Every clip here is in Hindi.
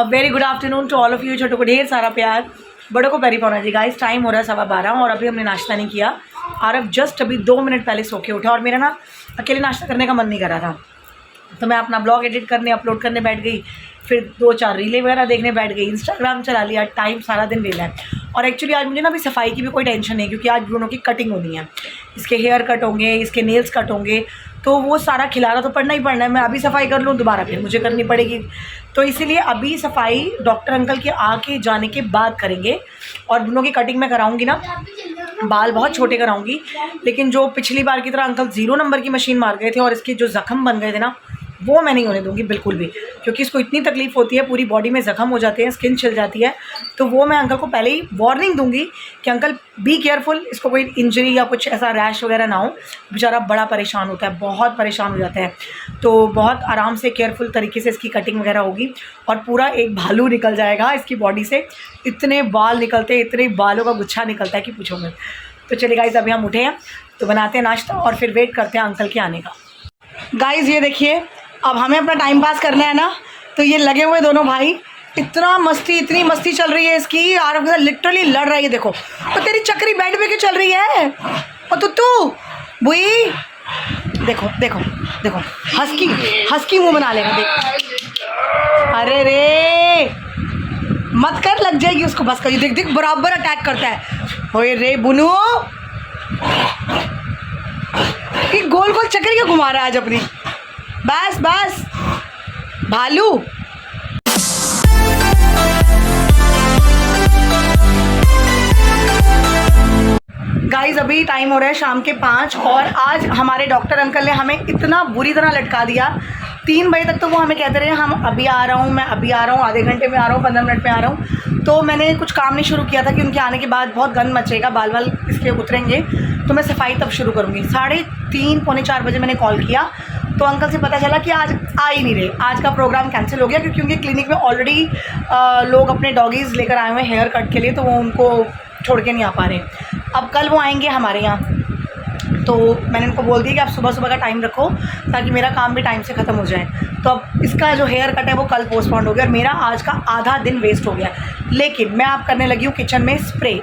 Very good afternoon to all of you. छोटों को ढेर सारा प्यार, बड़ों को पैरी पौना जी। गाइस टाइम हो रहा है 12:15 और अभी हमने नाश्ता नहीं किया। आरव जस्ट अभी 2 मिनट पहले सो के उठा और मेरा ना अकेले नाश्ता करने का मन नहीं कर रहा था, तो मैं अपना ब्लॉग एडिट करने अपलोड करने बैठ गई। फिर 2-4 रीलें वगैरह देखने बैठ गई, इंस्टाग्राम चला लिया। टाइम सारा दिन वेला है। और एक्चुअली आज मुझे ना अभी सफाई की भी कोई टेंशन नहीं, क्योंकि आज ब्रूनो की कटिंग होनी है। इसके हेयर कट होंगे, इसके नेल्स कट होंगे, तो वो सारा खिलाना तो पड़ना ही पड़ना है। मैं अभी सफाई कर लूँ, दोबारा फिर मुझे करनी पड़ेगी, तो इसीलिए अभी सफाई डॉक्टर अंकल के आके जाने के बाद करेंगे। और ब्रूनो की कटिंग मैं कराऊंगी ना, बाल बहुत छोटे कराऊंगी, लेकिन जो पिछली बार की तरह अंकल 0 नंबर की मशीन मार गए थे और इसके जो ज़ख्म बन गए थे ना, वो मैं नहीं होने दूंगी बिल्कुल भी, क्योंकि इसको इतनी तकलीफ़ होती है, पूरी बॉडी में ज़ख्म हो जाते हैं, स्किन छिल जाती है। तो वो मैं अंकल को पहले ही वार्निंग दूंगी कि अंकल बी केयरफुल, इसको कोई इंजरी या कुछ ऐसा रैश वगैरह ना हो। बेचारा बड़ा परेशान होता है, बहुत परेशान हो जाता है। तो बहुत आराम से केयरफुल तरीके से इसकी कटिंग वगैरह होगी और पूरा एक भालू निकल जाएगा इसकी बॉडी से। इतने बाल निकलते हैं, इतने बालों का गुच्छा निकलता है कि पूछो मत। तो चलिए गाइज़, अभी हम उठे हैं तो बनाते हैं नाश्ता और फिर वेट करते हैं अंकल के आने का। गाइज़ ये देखिए, अब हमें अपना टाइम पास करना है ना, तो ये लगे हुए दोनों भाई, इतना मस्ती, इतनी मस्ती चल रही है इसकी। आरव के साथ लिटरली लड़ रहा है। ये देखो, तो तेरी चक्री बेड पे क्यों चल रही है? और तुत्तू बुई, देखो देखो देखो, हस्की मुंह बना लेगा, देख। अरे रे मत कर, लग जाएगी उसको, बस कर। देख देख, बराबर अटैक करता है। ओए रे बुनू, ये गोल गोल चक्री क्यों घुमा रहा है आज अपनी? बस बस भालू। गाइज अभी टाइम हो रहा है शाम के 5 और आज हमारे डॉक्टर अंकल ने हमें इतना बुरी तरह लटका दिया। 3 बजे तक तो वो हमें कहते रहे हम अभी आ रहा हूँ, मैं अभी आ रहा हूँ, आधे घंटे में आ रहा हूँ, 15 मिनट में आ रहा हूँ। तो मैंने कुछ काम नहीं शुरू किया था कि उनके आने के बाद बहुत गंद मचेगा, बाल बाल इसके उतरेंगे, तो मैं सफाई तब शुरू करूँगी। 3:30 पौने 4 बजे मैंने कॉल किया, तो अंकल से पता चला कि आज आ ही नहीं रहे। आज का प्रोग्राम कैंसिल हो गया, क्योंकि उनके क्लिनिक में ऑलरेडी लोग अपने डॉगीज़ लेकर आए हुए हैं हेयर कट के लिए, तो वो उनको छोड़ के नहीं आ पा रहे। अब कल वो आएंगे हमारे यहाँ, तो मैंने उनको बोल दिया कि आप सुबह सुबह का टाइम रखो ताकि मेरा काम भी टाइम से ख़त्म हो जाए। तो अब इसका जो हेयर कट है वो कल पोस्टपोन हो गया और मेरा आज का आधा दिन वेस्ट हो गया। लेकिन मैं आप करने लगी हूँ किचन में स्प्रे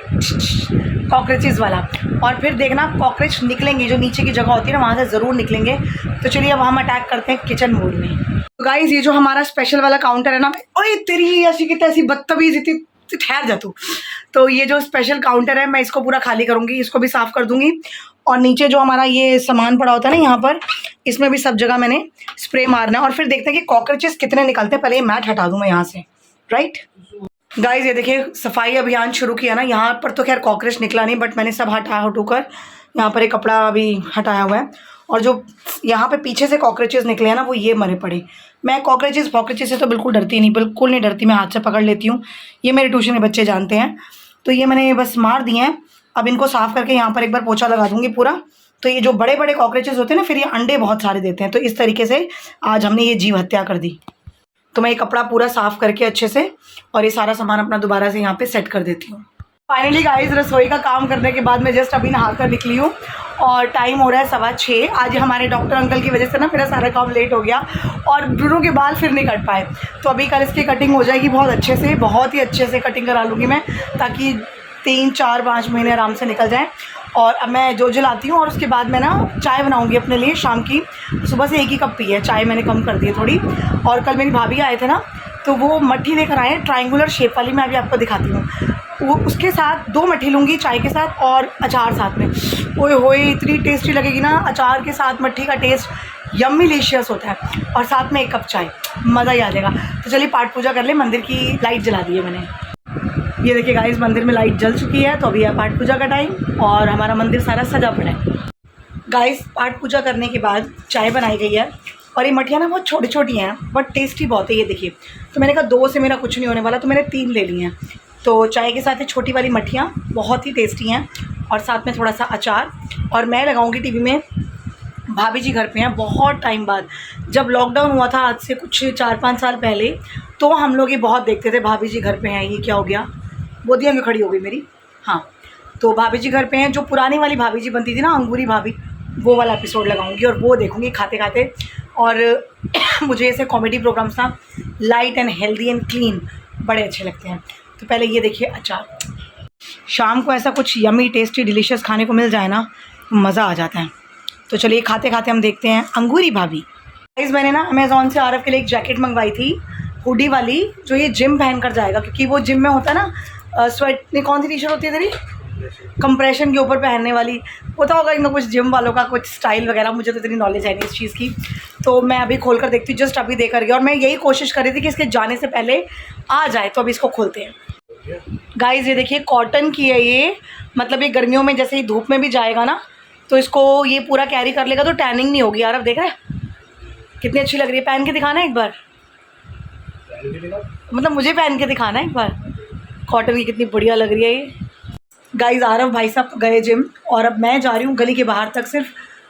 कॉकरोचेज़ वाला, और फिर देखना कॉकरोच निकलेंगे, जो नीचे की जगह होती है ना वहाँ से ज़रूर निकलेंगे। तो चलिए अब हम अटैक करते हैं किचन मोड में। तो गाइज़ ये जो हमारा स्पेशल वाला काउंटर है ना, ओए तेरी ऐसी की तैसी बदतमीज़, इतनी ठहर जा तू। तो ये जो स्पेशल काउंटर है मैं इसको पूरा खाली करूँगी, इसको भी साफ़ कर दूँगी। और नीचे जो हमारा ये सामान पड़ा होता है ना यहाँ पर, इसमें भी सब जगह मैंने स्प्रे मारना है और फिर देखते हैं कि कॉकरोचेस कितने निकलते हैं। पहले ये मैट हटा दूँ मैं यहाँ से, राइट। गाइज़ ये देखिए, सफाई अभियान शुरू किया ना, यहाँ पर तो खैर कॉकरोच निकला नहीं, बट मैंने सब हटू कर यहाँ पर एक कपड़ा अभी हटाया हुआ है। और जो यहाँ पे पीछे से कॉकरोचेस निकले हैं ना, वो ये मरे पड़े। मैं कॉकरोचेस से तो बिल्कुल डरती नहीं, बिल्कुल नहीं डरती, मैं हाथ से पकड़ लेती हूँ। ये मेरे ट्यूशन के बच्चे जानते हैं। तो ये मैंने बस मार दिए हैं। अब इनको साफ़ करके यहाँ पर एक बार पोछा लगा दूँगी पूरा। तो ये जो बड़े बड़े कॉकरोचेस होते हैं ना, फिर ये अंडे बहुत सारे देते हैं। तो इस तरीके से आज हमने ये जीव हत्या कर दी। तो मैं ये कपड़ा पूरा साफ़ करके अच्छे से और ये सारा सामान अपना दोबारा से यहाँ पे सेट कर देती हूँ। फाइनली गाइस, रसोई का काम करने के बाद मैं जस्ट अभी नहा कर निकली हूँ और टाइम हो रहा है 6:15। आज हमारे डॉक्टर अंकल की वजह से ना मेरा सारा काम लेट हो गया और ब्रूनो के बाल फिर नहीं कट पाए। तो अभी कल इसकी कटिंग हो जाएगी बहुत अच्छे से, बहुत ही अच्छे से कटिंग करा लूँगी मैं, ताकि 3, 4, 5 महीने आराम से निकल जाएँ। और अब मैं जो जलाती हूँ और उसके बाद मैं ना चाय बनाऊँगी अपने लिए शाम की। सुबह से 1 ही कप पी है चाय, मैंने कम कर दी है थोड़ी। और कल मेरी भाभी आए थे ना, तो वो मट्ठी लेकर आए ट्रायंगुलर शेप वाली, मैं अभी आपको दिखाती हूँ। वो उसके साथ 2 मट्ठी लूँगी चाय के साथ और अचार साथ में। ओए होए इतनी टेस्टी लगेगी ना, अचार के साथ मट्ठी का टेस्ट यम्मीलिशियस होता है। और साथ में 1 कप चाय, मज़ा ही आ जाएगा। तो चलिए पाठ पूजा कर ले। मंदिर की लाइट जला दी है मैंने। ये देखिए गाइस, मंदिर में लाइट जल चुकी है। तो अभी है पाठ पूजा का टाइम और हमारा मंदिर सारा सजा पड़ा है। गाइस पाठ पूजा करने के बाद चाय बनाई गई है और ये मठियाँ ना बहुत छोटी छोटी हैं बट टेस्टी बहुत है। ये देखिए, तो मैंने कहा 2 से मेरा कुछ नहीं होने वाला, तो मैंने 3 ले ली हैं। तो चाय के साथ ये छोटी वाली मठियाँ बहुत ही टेस्टी हैं और साथ में थोड़ा सा अचार। और मैं लगाऊंगी टीवी में, भाभी जी घर पे हैं बहुत टाइम बाद। जब लॉकडाउन हुआ था आज से कुछ 4-5 साल पहले, तो हम लोग ये बहुत देखते थे, भाभी जी घर पे हैं। ये क्या हो गया, बोदियाँ क्यों खड़ी हो गई मेरी? हाँ, तो भाभी जी घर पे हैं। जो पुरानी वाली भाभी जी बनती थी ना, अंगूरी भाभी, वो वाला एपिसोड लगाऊंगी और वो देखूंगी खाते खाते। और मुझे ऐसे कॉमेडी प्रोग्राम्स ना light and healthy and clean बड़े अच्छे लगते हैं। तो पहले ये देखिए अचार, शाम को ऐसा कुछ यमी टेस्टी डिलीशियस खाने को मिल जाए ना मज़ा आ जाता है। तो चलिए खाते खाते हम देखते हैं अंगूरी भाभी। गाइस मैंने ना अमेज़ॉन से आरव के लिए एक जैकेट मंगवाई थी, हुडी वाली, जो ये जिम पहन कर जाएगा, क्योंकि वो जिम में होता है ना स्वेट, नहीं कौन सी टी शर्ट होती है तेरी, कंप्रेशन के ऊपर पहनने वाली, होता होगा इन कुछ जिम वालों का कुछ स्टाइल वगैरह, मुझे तो इतनी नॉलेज है नहीं इस चीज़ की। तो मैं अभी खोल कर देखती हूँ, जस्ट अभी देकर गया, और मैं यही कोशिश कर रही थी कि इसके जाने से पहले आ जाए। तो अभी इसको खोलते हैं। गाइस ये देखिए कॉटन की है ये, मतलब ये गर्मियों में जैसे ही धूप में भी जाएगा ना तो इसको ये पूरा कैरी कर लेगा तो टैनिंग नहीं होगी। यार अब देख रहे हैं कितनी अच्छी लग रही है, पहन के दिखाना है एक बार, मतलब मुझे पहन के दिखाना है एक बार, कॉटन की कितनी बढ़िया लग रही है ये। गाइस आरव भाई साहब गए जिम और अब मैं जा रही हूँ गली के बाहर तक सिर्फ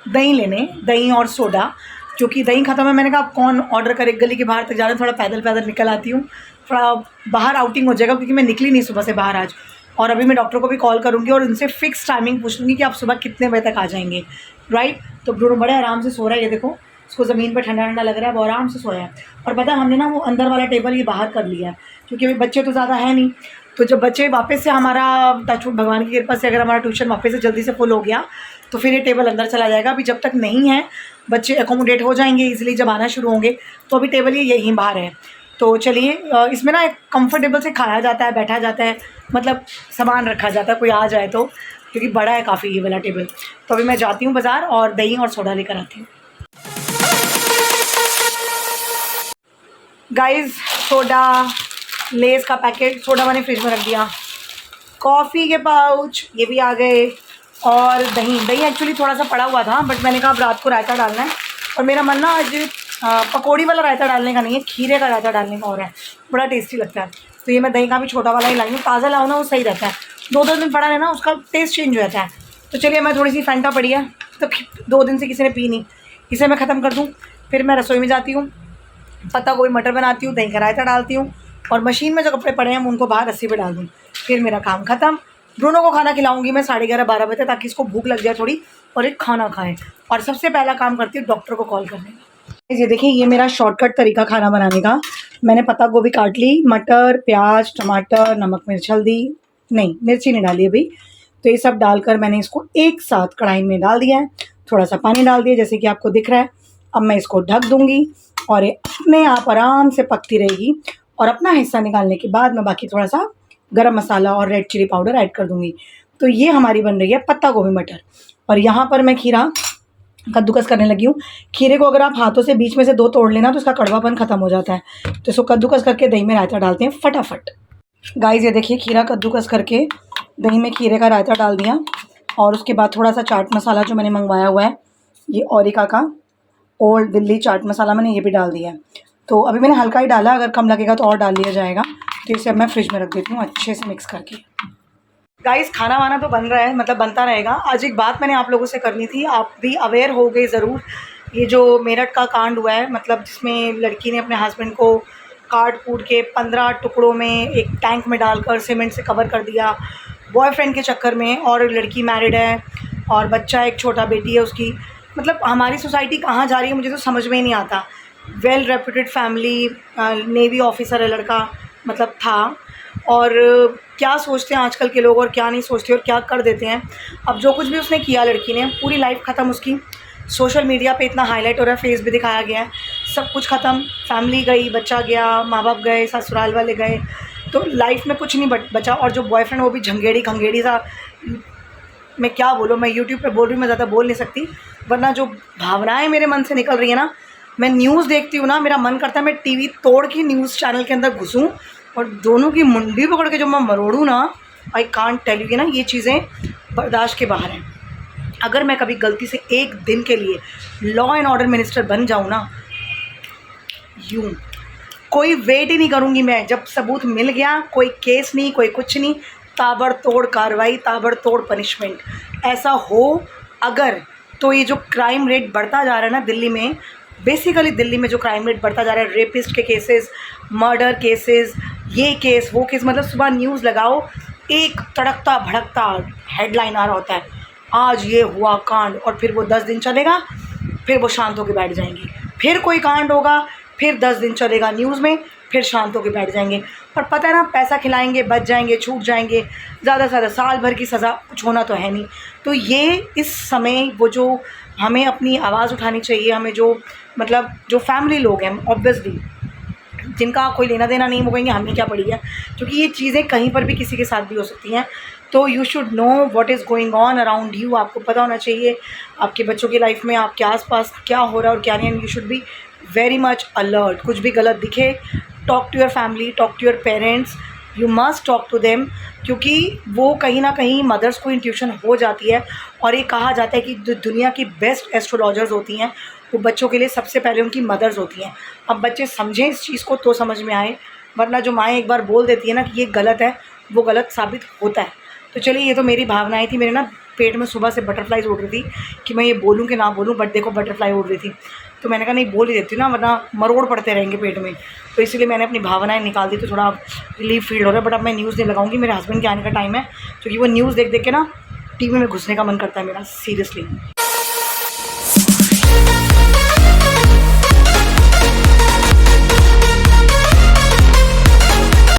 दही लेने, दही और सोडा, क्योंकि दही ख़त्म है। मैंने कहा अब कौन ऑर्डर करे, गली के बाहर तक जाना, थोड़ा पैदल पैदल निकल आती हूँ, थोड़ा बाहर आउटिंग हो जाएगा, क्योंकि मैं निकली नहीं सुबह से बाहर आज। और अभी मैं डॉक्टर को भी कॉल करूँगी और उनसे फ़िक्स टाइमिंग पूछ लूँगी कि आप सुबह कितने बजे तक आ जाएंगे, राइट। तो ब्रूनो बड़े आराम से सो रहा है, ये देखो उसको ज़मीन पर ठंडा ठंडा लग रहा है, वो आराम से सोया है। और पता है हमने ना वो अंदर वाला टेबल ये बाहर कर लिया है, क्योंकि अभी बच्चे तो ज़्यादा है नहीं। तो जब बच्चे वापस से हमारा टचवुड भगवान की कृपा से अगर हमारा ट्यूशन वापस से जल्दी से फुल हो गया तो फिर ये टेबल अंदर चला जाएगा। अभी जब तक नहीं है बच्चे एकोमोडेट हो जाएंगे, इसलिए जब आना शुरू होंगे तो अभी टेबल ये यहीं बाहर है। तो चलिए इसमें ना एक कंफर्टेबल से खाया जाता है, बैठा जाता है, मतलब सामान रखा जाता है कोई आ जाए तो, क्योंकि बड़ा है काफ़ी ये वाला टेबल। तो अभी मैं जाती हूँ बाज़ार और दही और सोडा लेकर आती हूँ। गाइस सोडा, लेस का पैकेट, सोडा मैंने फ्रिज में रख दिया, कॉफ़ी के पाउच ये भी आ गए, और दही, दही एक्चुअली थोड़ा सा पड़ा हुआ था बट मैंने कहा अब रात को रायता डालना है, और मेरा मन ना आज पकौड़ी वाला रायता डालने का नहीं है, खीरे का रायता डालने का हो रहा है, बड़ा टेस्टी लगता है। तो ये मैं दही का भी छोटा वाला ही लाई हूँ, ताज़ा लाओ ना वो सही रहता है, 2-2 दिन पड़ा रहना उसका टेस्ट चेंज हो जाता है। तो चलिए मैं थोड़ी सी फैंटा पड़ी है तो 2 दिन से किसी ने पी नहीं, इसे मैं ख़त्म कर दूँ, फिर मैं रसोई में जाती हूँ, पत्ता गोभी मटर बनाती हूँ, दही का रायता डालती हूँ, और मशीन में जो कपड़े पड़े हैं उनको बाहर रस्सी पे डाल दूँ, फिर मेरा काम ख़त्म। ब्रूनो को खाना खिलाऊंगी मैं 11:30-12 बजे ताकि इसको भूख लग जाए थोड़ी और एक खाना खाए, और सबसे पहला काम करती हूँ डॉक्टर को कॉल करने का। ये देखिए ये मेरा शॉर्टकट तरीका खाना बनाने का। मैंने पत्ता गोभी काट ली, मटर, प्याज, टमाटर, नमक, मिर्च, हल्दी, नहीं मिर्ची नहीं डाली अभी, तो ये सब डालकर मैंने इसको एक साथ कढ़ाई में डाल दिया है, थोड़ा सा पानी डाल दिया जैसे कि आपको दिख रहा है। अब मैं इसको ढक दूँगी और ये अपने आप आराम से पकती रहेगी, और अपना हिस्सा निकालने के बाद मैं बाकी थोड़ा सा गरम मसाला और रेड चिली पाउडर ऐड कर दूँगी। तो ये हमारी बन रही है पत्ता गोभी मटर। और यहाँ पर मैं खीरा कद्दूकस करने लगी हूँ। खीरे को अगर आप हाथों से बीच में से 2 तोड़ लेना तो उसका कड़वापन ख़त्म हो जाता है। तो इसको कद्दूकस करके दही में रायता डालते हैं फटाफट। गाइस ये देखिए खीरा कद्दूकस करके दही में खीरे का रायता डाल दिया, और उसके बाद थोड़ा सा चाट मसाला जो मैंने मंगवाया हुआ है, ये ओरिका का ओल्ड दिल्ली चाट मसाला, मैंने ये भी डाल दिया है। तो अभी मैंने हल्का ही डाला, अगर कम लगेगा तो और डाल लिया जाएगा। तो इसे अब मैं फ्रिज में रख देती हूँ अच्छे से मिक्स करके। गाइस खाना वाना तो बन रहा है, मतलब बनता रहेगा। आज एक बात मैंने आप लोगों से करनी थी, आप भी अवेयर हो गए ज़रूर। ये जो मेरठ का कांड हुआ है, मतलब जिसमें लड़की ने अपने हस्बैंड को काट कूट के 15 टुकड़ों में एक टैंक में डालकर सीमेंट से कवर कर दिया बॉयफ्रेंड के चक्कर में, और लड़की मैरिड है और बच्चा एक छोटा बेटी है उसकी। मतलब हमारी सोसाइटी कहाँ जा रही है मुझे तो समझ में ही नहीं आता। Well reputed family, navy officer है लड़का, मतलब था, और क्या सोचते हैं आजकल के लोग और क्या नहीं सोचते और क्या कर देते हैं। अब जो कुछ भी उसने किया लड़की ने, पूरी लाइफ ख़त्म उसकी, सोशल मीडिया पे इतना हाईलाइट हो रहा है, फेस भी दिखाया गया है, सब कुछ ख़त्म, फैमिली गई, बच्चा गया, माँ बाप गए, ससुराल वाले गए, तो लाइफ में कुछ नहीं बचा। और जो बॉयफ्रेंड वो भी झंगेड़ी खंगेड़ी सा, मैं क्या बोलूँ, मैं यूट्यूब पे बोल रही हूँ, मैं ज़्यादा बोल नहीं सकती, वरना जो भावनाएं मेरे मन से निकल रही है ना, मैं न्यूज़ देखती हूँ ना, मेरा मन करता है मैं टीवी तोड़ के न्यूज़ चैनल के अंदर घुसूँ और दोनों की मुंडी पकड़ के जो मैं मरोड़ूँ ना, आई कांट टेल यू ना, ये चीज़ें बर्दाश्त के बाहर हैं। अगर मैं कभी गलती से एक दिन के लिए लॉ एंड ऑर्डर मिनिस्टर बन जाऊँ ना, यूँ कोई वेट ही नहीं करूँगी मैं, जब सबूत मिल गया, कोई केस नहीं, कोई कुछ नहीं, ताबड़तोड़ कार्रवाई, ताबड़तोड़ पनिशमेंट। ऐसा हो अगर, तो ये जो क्राइम रेट बढ़ता जा रहा है ना दिल्ली में, बेसिकली दिल्ली में जो क्राइम रेट बढ़ता जा रहा है, रेपिस्ट के केसेस, मर्डर केसेस, ये केस वो केस, मतलब सुबह न्यूज़ लगाओ, एक तड़कता भड़कता हेडलाइन आ रहा होता है, आज ये हुआ कांड, और फिर वो 10 दिन चलेगा, फिर वो शांत होकर बैठ जाएंगी। फिर कोई कांड होगा, फिर 10 दिन चलेगा न्यूज़ में, फिर शांत होकर बैठ जाएंगे। और पता है ना, पैसा खिलाएंगे, बच जाएंगे, छूट जाएंगे, ज़्यादा से ज़्यादा साल भर की सज़ा, कुछ होना तो है नहीं। तो ये इस समय वो जो हमें अपनी आवाज़ उठानी चाहिए, हमें जो मतलब जो फैमिली लोग हैं ऑब्वियसली जिनका कोई लेना देना नहीं, वो कहेंगे हमें क्या पड़ी है, क्योंकि ये चीज़ें कहीं पर भी किसी के साथ भी हो सकती हैं। तो you should know what is going on around you. आपको पता होना चाहिए आपके बच्चों की लाइफ में आपके आसपास क्या हो रहा है और क्या नहीं। You should be very much alert. कुछ भी गलत दिखे, talk to your family, talk to your parents, you must talk to them, क्योंकि वो कहीं ना कहीं मदर्स को इंट्यूशन हो जाती है। और ये कहा जाता है कि जो दुनिया की बेस्ट एस्ट्रोलॉजर्स होती हैं वो बच्चों के लिए सबसे पहले उनकी मदर्स होती हैं। अब बच्चे समझें इस चीज़ को तो समझ में आए, वरना जो माएँ एक बार बोल देती है ना कि ये गलत है, वो गलत साबित होता है। तो चलिए, ये तो मेरी भावनाएँ थी। मेरे ना पेट में सुबह से बटरफ्लाइज उड़ रही थी कि मैं ये बोलूँ कि ना बोलूँ, बट देखो बटरफ्लाई उड़ रही थी, तो मैंने कहा नहीं बोल ही देती हूँ ना, वरना मरोड़ पड़ते रहेंगे पेट में। तो इसलिए मैंने अपनी भावनाएं निकाल दी, तो थोड़ा रिलीफ फील हो रहा है। बट अब मैं न्यूज़ नहीं लगाऊंगी, मेरे हस्बैंड के आने का टाइम है, क्योंकि वो न्यूज़ देख देख के ना टीवी में घुसने का मन करता है मेरा, सीरियसली।